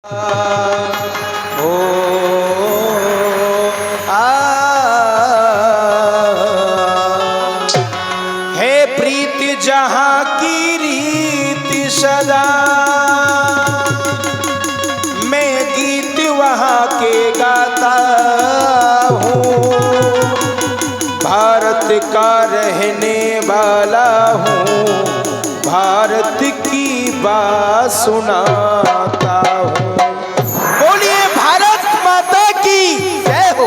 है प्रीति जहाँ की रीति सदा, मैं गीत वहाँ के गाता हूँ। भारत का रहने वाला हूँ, भारत की बात सुनाता हूँ। बोलिए भारत माता की जय हो।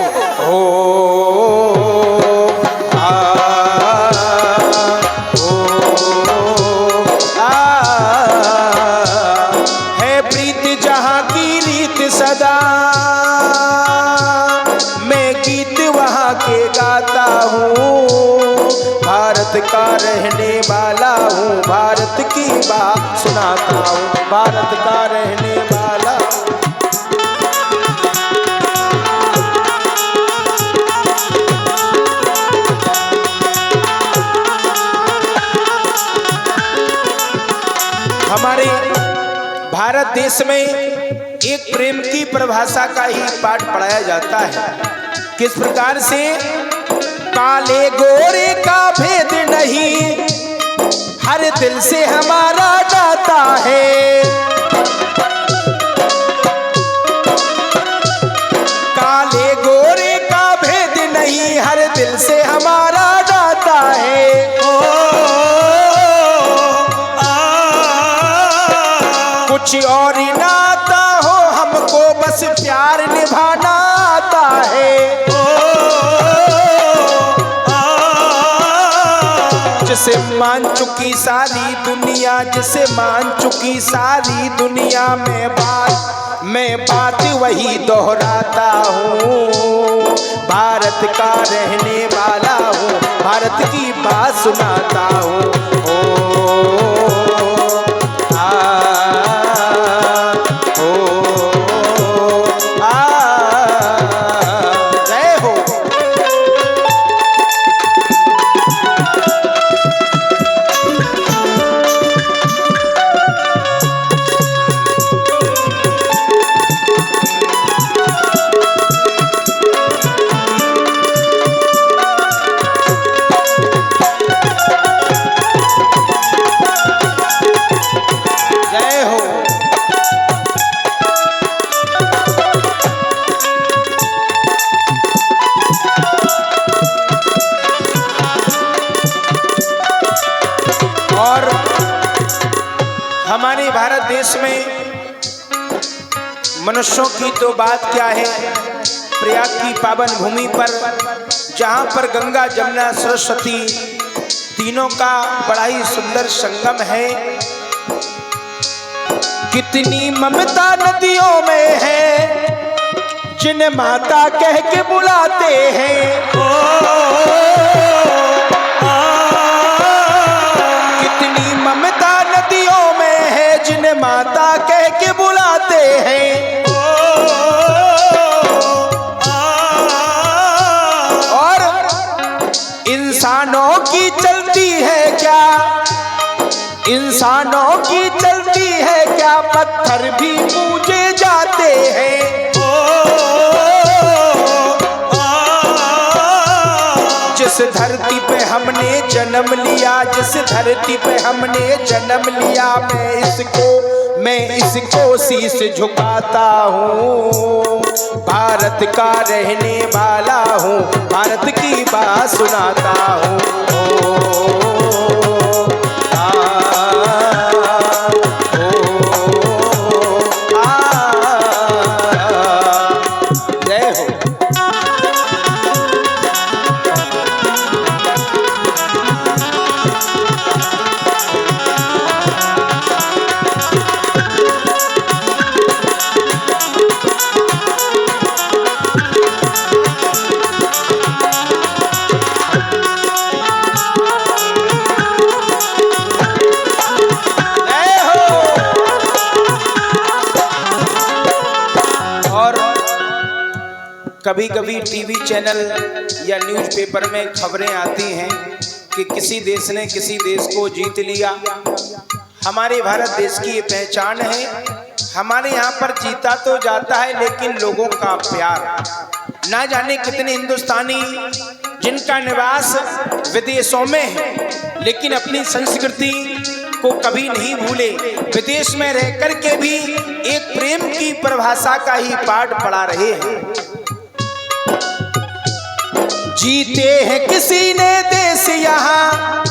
है प्रीति जहाँ की रीत सदा, मैं गीत वहाँ के गाता हूँ। भारत का रहने वाला हूँ, भारत की बात सुनाता हूँ। भारत का रहने वाला हूँ। हमारे भारत देश में एक प्रेम की परिभाषा का ही पाठ पढ़ाया जाता है। किस प्रकार से? काले गोरे का भेद नहीं, हर दिल से हमारा नाता है। काले गोरे का भेद नहीं, हर दिल से हमारा नाता है। कुछ और नाता हो, हमको बस प्यार निभाना आता है। जिसे मान चुकी सारी दुनिया, जिसे मान चुकी सारी दुनिया मैं बात वही दोहराता हूँ। भारत का रहने वाला हूँ, भारत की बात सुनाता हूँ। और हमारे भारत देश में मनुष्यों की तो बात क्या है। प्रयाग की पावन भूमि पर, जहाँ पर गंगा जमुना सरस्वती तीनों का बड़ा ही सुंदर संगम है। कितनी ममता नदियों में है, जिन्हें माता कह के बुलाते हैं। नदियों में है, जिन्हें माता कह के बुलाते हैं। और इंसानों की चलती है क्या, इंसानों की चलती है क्या, पत्थर भी पूजे जाते हैं। जिस धरती पे हमने जन्म लिया, जिस धरती पे हमने जन्म लिया, मैं इसको शीश झुकाता हूँ। भारत का रहने वाला हूँ, भारत की बात सुनाता हूँ। जय हो। कभी कभी टीवी चैनल या न्यूज़पेपर में खबरें आती हैं कि किसी देश ने किसी देश को जीत लिया। हमारे भारत देश की ये पहचान है, हमारे यहाँ पर जीता तो जाता है लेकिन लोगों का प्यार, ना जाने कितने हिंदुस्तानी जिनका निवास विदेशों में है लेकिन अपनी संस्कृति को कभी नहीं भूले, विदेश में रह कर के भी एक प्रेम की परिभाषा का ही पाठ पढ़ा रहे हैं। जीते हैं किसी ने देश यहाँ,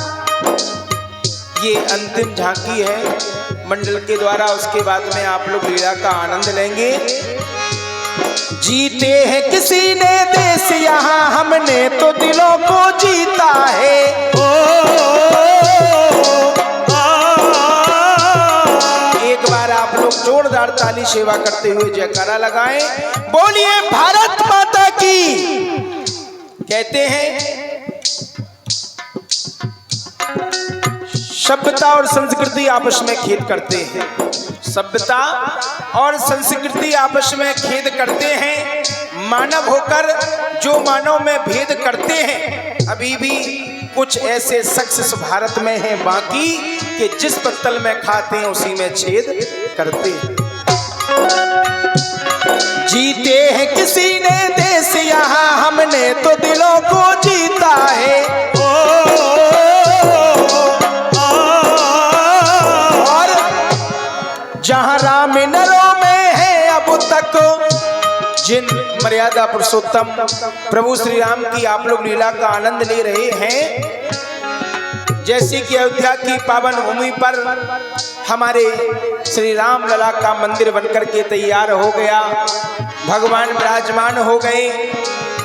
ये अंतिम झांकी है मंडल के द्वारा, उसके बाद में आप लोग लीला का आनंद लेंगे। जीते हैं किसी ने देश यहाँ, हमने तो दिलों को जीता है। एक बार आप लोग जोरदार ताली सेवा करते हुए जयकारा लगाएं, बोलिए भारत माता की। कहते हैं सभ्यता और संस्कृति आपस में खेद करते हैं, सभ्यता और संस्कृति आपस में खेद करते हैं। मानव होकर जो मानव में भेद करते हैं, अभी भी कुछ ऐसे शख्स भारत में हैं बाकी कि जिस पत्तल में खाते हैं उसी में छेद करते हैं। जीते हैं किसी ने देश यहाँ, हमने तो दिलों को जीता है। जहाँ राम नरों में है अब तक, जिन मर्यादा पुरुषोत्तम प्रभु श्री राम की आप लोग लीला का आनंद ले रहे हैं, जैसे कि अयोध्या की पावन भूमि पर हमारे श्री राम लला का मंदिर बनकर के तैयार हो गया, भगवान विराजमान हो गए।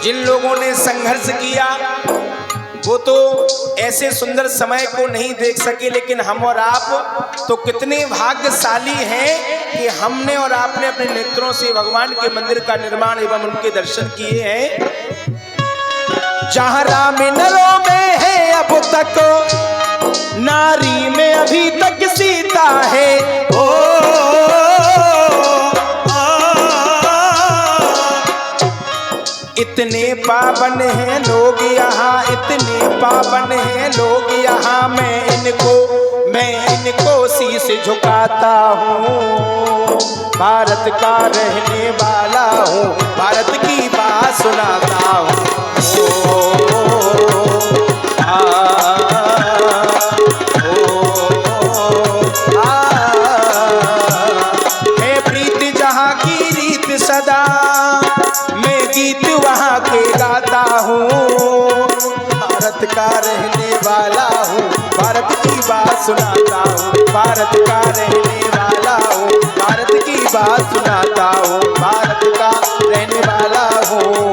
जिन लोगों ने संघर्ष किया वो तो ऐसे सुंदर समय को नहीं देख सके, लेकिन हम और आप तो कितने भाग्यशाली हैं कि हमने और आपने अपने नेत्रों से भगवान के मंदिर का निर्माण एवं उनके दर्शन किए हैं। जहाँ राम नरों में है अब तक, नारी में अभी तक सीता है। इतने पावन हैं लोग यहाँ, इतने पावन हैं लोग यहाँ, मैं इनको शीश झुकाता हूँ। भारत का रहने वाला हूँ, भारत की बात सुनाता हूँ। मैं प्रीति जहाँ की रीत सदा, मैं गीत वहाँ के गाता हूँ। भारत का रहने वाला हूँ, भारत की बात सुनाता हूँ। भारत का रहने वाला हूँ, भारत की बात सुनाता हूँ। भारत का रहने वाला हूँ,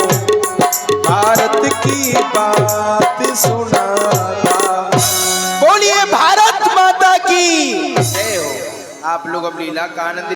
भारत की बात सुनाता। बोलिए भारत माता की जय हो। आप लोग अब लीला का आनंद